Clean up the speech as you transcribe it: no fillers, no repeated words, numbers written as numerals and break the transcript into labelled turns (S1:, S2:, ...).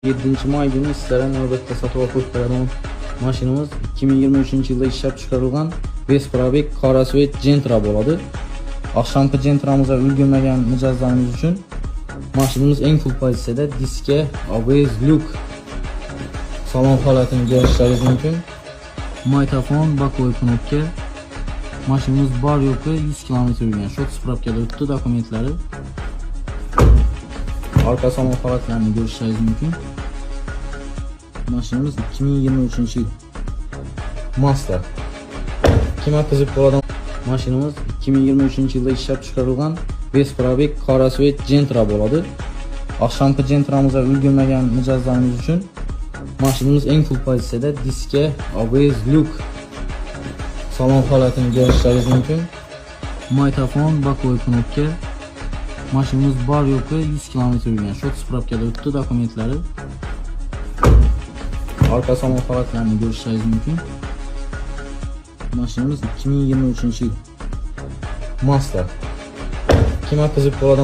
S1: 7 may günü sizlere navbatda sotib qo'yib beradigan mashinamiz 2023 yilda ishlab chiqarilgan Vesprabek Qarasvet Gentra bo'ladi. Oqshomgi Gentramizga ulgurmagan mijozlarimiz uchun mashinamiz eng full pozitsiyada diska, ABS, lyuk salon holatini ko'rishingiz mumkin. Magnitofon, bokovoy knopka. Mashinamiz bor yo'qi 100 km yurgan. Shot spravkada o'tdi dokumentlari. Arka salon holatlarini ko'rishingiz mumkin. Mashinamiz 2023 yil. Mazda. Kimga qiziq bo'ladi? Mashinamiz 2023 yilda ishlab chiqarilgan Vesprabek Qarasvet Gentra bo'ladi. Oqshomgi Gentramizga ulgurmagan mijozlarimiz uchun mashinamiz eng full pozitsiyada diska, ABS, lyuk salon holatini ko'rishingiz mumkin. Magnitofon, bokovoy knopka. Mashinamiz bor yo'qi 100 km yurgan. Shot spravkada o'tdi dokumentlari. Arka salon holatlarini ko'rishingiz mumkin. Mashinamiz 2023 yil. Mazda. Kimga qiziq bo'ladi?